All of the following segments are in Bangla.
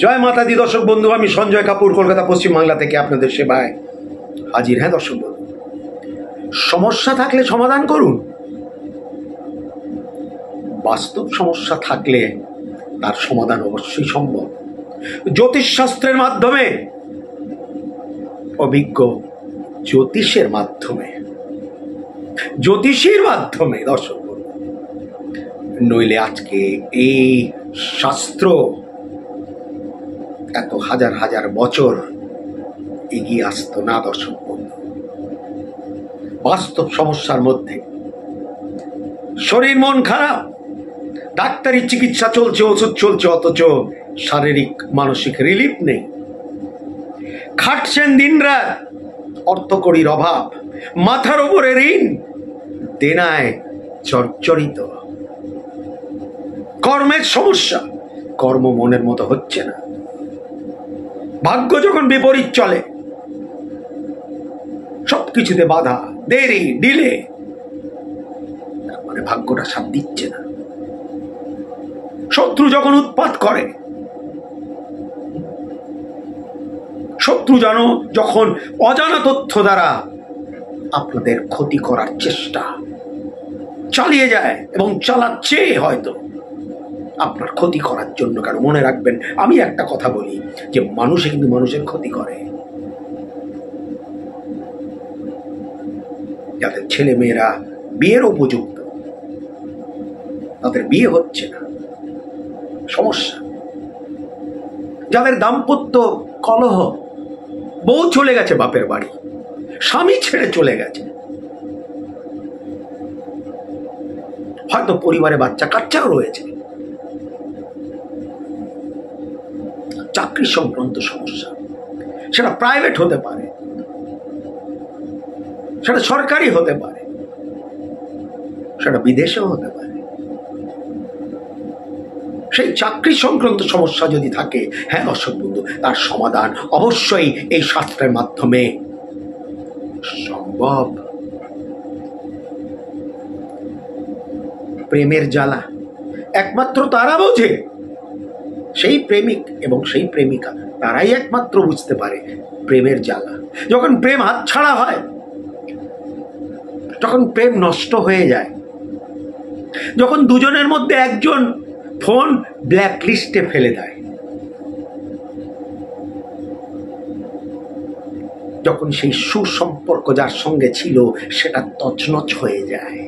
জয় মাতা দি দর্শক বন্ধু, আমি সঞ্জয় কাপুর কলকাতা পশ্চিম বাংলা থেকে আপনাদের সেবায় হাজির। হ্যাঁ দর্শক বন্ধু, সমস্যা থাকলে সমাধান করুন। বাস্তব সমস্যা থাকলে তার সমাধান অবশ্যই সম্ভব। জ্যোতিষশাস্ত্রের মাধ্যমে, অভিজ্ঞ জ্যোতিষের মাধ্যমে, জ্যোতিষীর মাধ্যমে দর্শক বন্ধু, নইলে আজকে এই শাস্ত্র এত হাজার হাজার বছর এগিয়ে আসতো না দর্শক বন্ধু। বাস্তব সমস্যার মধ্যে শরীর মন খারাপ, ডাক্তারি চিকিৎসা চলছে, ওষুধ চলছে, অথচ শারীরিক মানসিক রিলিফ নেই। খাটছেন দিনরাত, অর্থকড়ির অভাব, মাথার উপরে ঋণ, দেনায় জর্জরিত, কর্মের সমস্যা, কর্ম মনের মতো হচ্ছে না, ভাগ্য যখন বিপরীত চলে, সবকিছুতে বাধা, দেরি, ডিলে, তার মানে ভাগ্যটা সাথ দিচ্ছে না। শত্রু যখন উৎপাত করে, শত্রু যখন অজানা তথ্য দ্বারা আপনাদের ক্ষতি করার চেষ্টা চালিয়ে যায় এবং চালাচ্ছে হয়তো আপনার ক্ষতি করার জন্য। কারণ মনে রাখবেন, আমি একটা কথা বলি যে মানুষে কিন্তু মানুষের ক্ষতি করে। যাদের ছেলে মেয়েরা বিয়ের উপযুক্ত, তাদের বিয়ে হচ্ছে না, সমস্যা। যাদের দাম্পত্য কলহ, বউ চলে গেছে বাপের বাড়ি, স্বামী ছেড়ে চলে গেছে, হয়তো পরিবারে বাচ্চা কাচ্চাও রয়েছে, চাকরি সংক্রান্ত সমস্যা, সেটা প্রাইভেট হতে পারে, সেটা সরকারি হতে পারে, সেটা বিদেশেও হতে পারে। সেই চাকরি সংক্রান্ত সমস্যা যদি থাকে, হ্যাঁ দর্শক বন্ধু, তার সমাধান অবশ্যই এই শাস্ত্রের মাধ্যমে সম্ভব। প্রেমের জ্বালা একমাত্র তারা বোঝে, সেই প্রেমিক এবং সেই প্রেমিকা, তারাই একমাত্র বুঝতে পারে প্রেমের জ্বালা। যখন প্রেম হাতছাড়া হয়, যখন প্রেম নষ্ট হয়ে যায়, যখন দুজনের মধ্যে একজন ফোন ব্ল্যাক লিস্টে ফেলে দেয়, যখন সেই সুসম্পর্ক যার সঙ্গে ছিল সেটা তছনছ হয়ে যায়,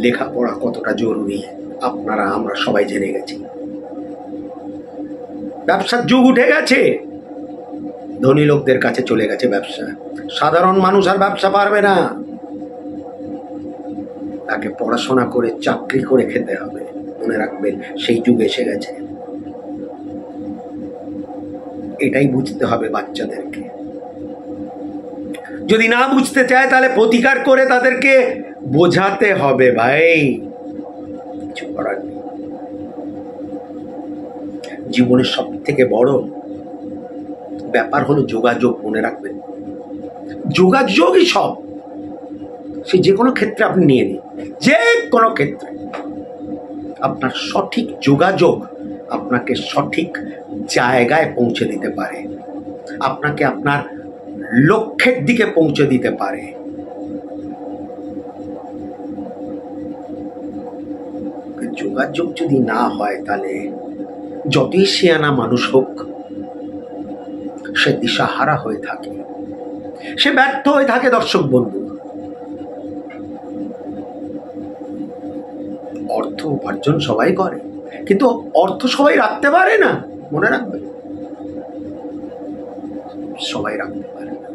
লেখাপড়া কতটা জরুরি আপনারা আমরা সবাই জেনে গেছি। ব্যবসার যুগ উঠে গেছে, ধনী লোকদের কাছে চলে গেছে ব্যবসা। সাধারণ মানুষ আর ব্যবসা পারবে না, তাকে পড়াশোনা করে চাকরি করে খেতে হবে। মনে রাখবেন, সেই যুগ এসে গেছে। এটাই বুঝতে হবে বাচ্চাদেরকে। যদি না বুঝতে চায় তাহলে প্রতিকার করে তাদেরকে বোঝাতে হবে। ভাই, কিছু করার নেই। জীবনের সব থেকে বড় ব্যাপার হলো যোগাযোগ। মনে রাখবেন, যোগাযোগই সব। সে যে কোনো ক্ষেত্রে আপনি নিয়ে নিন, যে কোনো ক্ষেত্রে আপনার সঠিক যোগাযোগ আপনাকে সঠিক জায়গায় পৌঁছে দিতে পারে, আপনাকে আপনার লক্ষ্যের দিকে পৌঁছে দিতে পারে। যোগাযোগ যদি না হয়, তাহলে যতই শিয়ানা মানুষ হোক, সে দিশাহারা হয়ে থাকে, সে ব্যর্থ হয়ে থাকে। দর্শক বন্ধু, অর্থ উপার্জন সবাই করে, কিন্তু অর্থ সবাই রাখতে পারে না। মনে রাখবেন, সবাই রাখতে পারে না।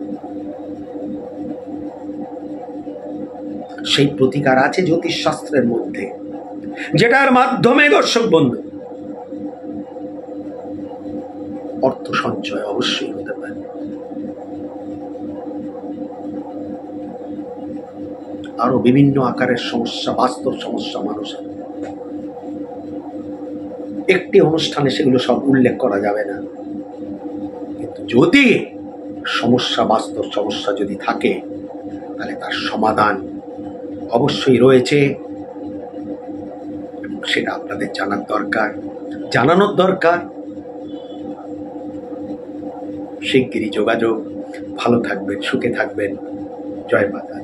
সেই প্রতিকার আছে জ্যোতিষ শাস্ত্রের মধ্যে, যেটার মাধ্যমে দর্শক বন্ধু অর্থ সঞ্চয় অবশ্যই হতে পারে। আরো বিভিন্ন আকারের সমস্যা, বাস্তব সমস্যা মানুষের, একটি অনুষ্ঠানে সেগুলো সব উল্লেখ করা যাবে না। কিন্তু যদি সমস্যা, বাস্তব সমস্যা যদি থাকে, তাহলে তার সমাধান অবশ্যই রয়েছে, এবং সেটা আপনাদের জানার দরকার, জানানোর দরকার। শিগগিরই যোগাযোগ। ভালো থাকবেন, সুখে থাকবেন। জয় মাতা।